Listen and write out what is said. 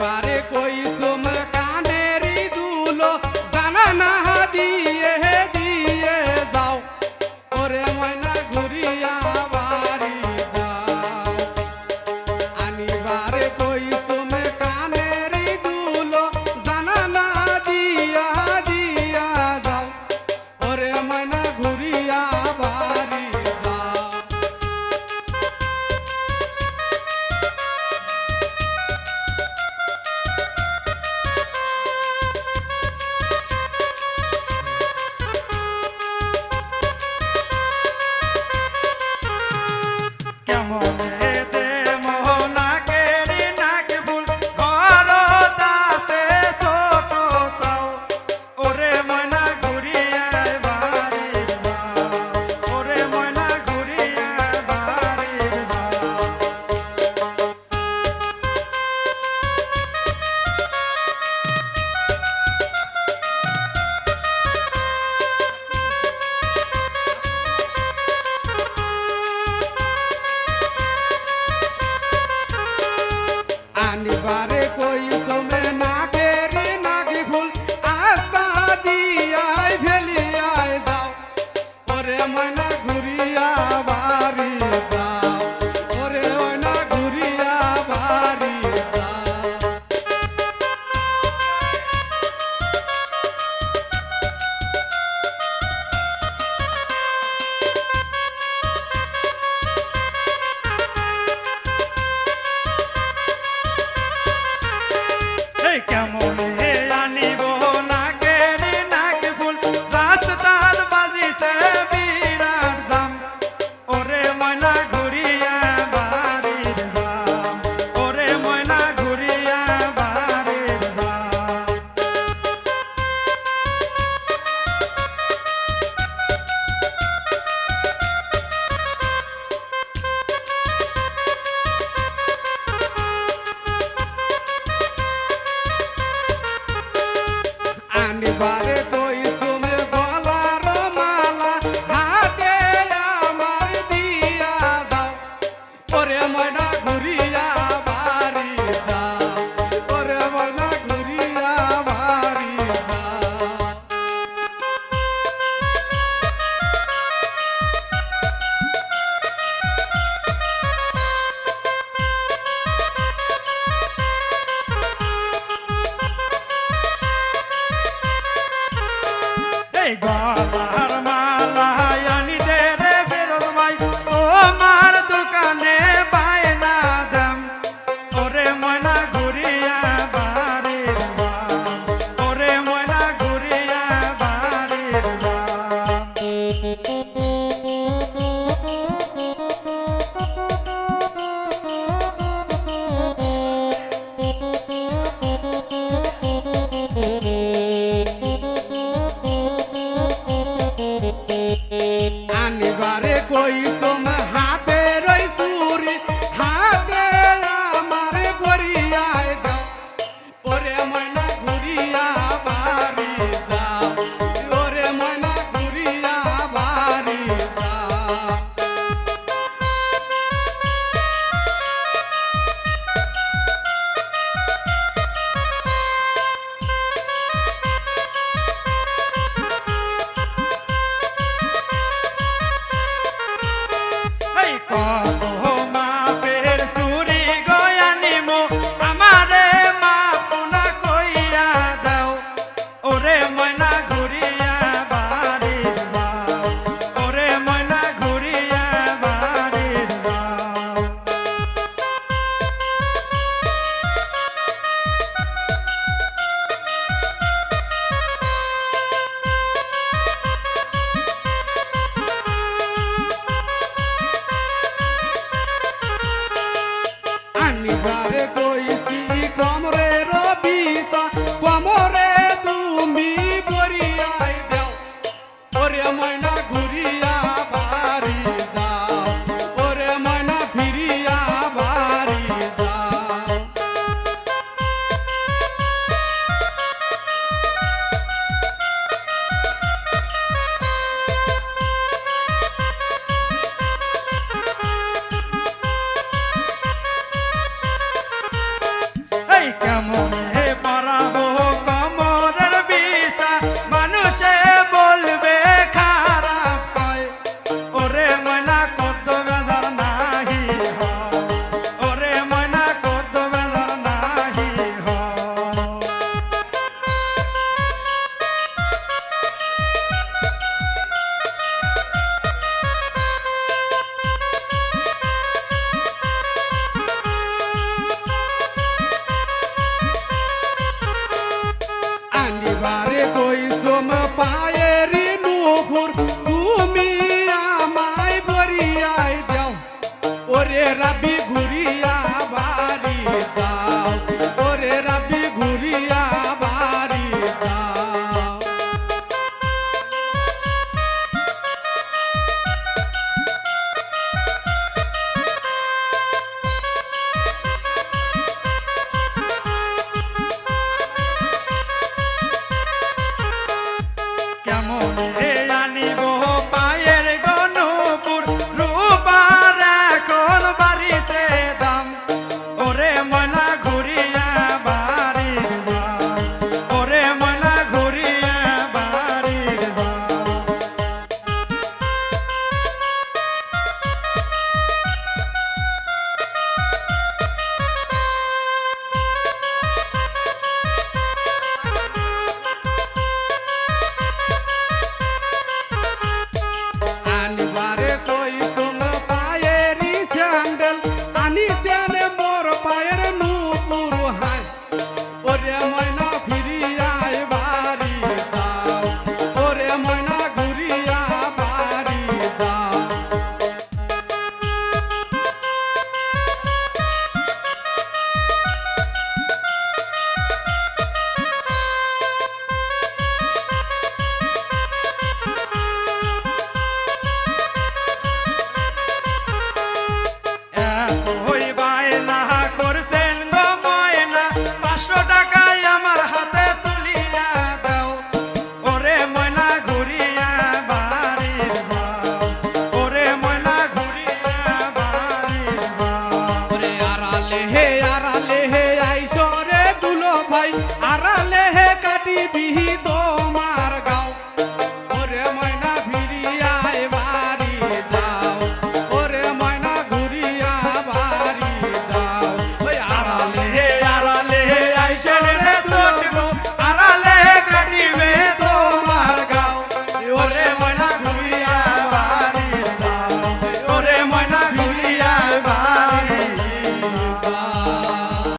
বারে কইসুম কানেরি দুলো জানা না দিয়ে দিয়ে যাও ওরে ময়না ঘুরিয়া বাড়ি যাও আমি বারে কইসুম কানেরি দুলো জানা না দিয়া দিয়া যাও ওরে ময়না ঘুরিয়া বাড়ি যাও আনিবারে কইসুমে নাগেরি নাগি ফুল আস্তা দিয়াই ফেলিয়াই যাও ওরে ময়না ঘুরিয়া বাড়ি যাও ওরে ময়না ঘুরিয়া বাড়ি যাও কেমন হে আনিব নাগেরি নাগি ফুল রাস্তার বাজিছে বিরাট জাম ওরে ময়না ঘুরিয়া বাড়ির যাম ওরে ময়না ঘুরিয়া বাড়ির যাম আনিবারে কইসুমে গলার মালা হাতে আমার দিয়া যাও ওরে ময়না ঘুরিয়া বাড়ি যাও ওরে ময়না ঘুরিয়া বাড়ি যাও গলার মালা আনি দে রে ফেরত ভাই তোমার দোকানে বায়না দাম ওরে ময়না ঘুরিয়া বাড়ির যাম ওরে ময়না ঘুরিয়া বাড়ির যাম আনিবারে কইসুম হাতে রই সুরি হাতে আমার ভরিয়াই দাও ওরে ময়না ঘুরিয়া বাড়ি যাও ওরে ময়না ঘুরিয়া বাড়ি যাও কত মাপের সুরি গয়ানিমো আমারে মাপুনা কইয়া দাও ওরে ময়না ঘুরিয়া বাড়ি যাও ওরে ময়না ঘুরিয়া বাড়ি যাও আনিবারে কইসি কমরে রবিসা কমরে তুমি বরিয়াই দাও ওরে ময়না ঘুরিয়া বাড়ি যাও ওরে ময়না ফিরিয়া বাড়ি যাও কাটিবি তোমার গাও ওরে ময়না ফিরিয়ায় বাড়ি যাও ওরে ময়না ঘুরিয়া বাড়ি যাও ওই আড়ালে আড়ালে আইসে রে ছোট গো আড়ালে কাটিবে তোমার গাও ওরে ময়না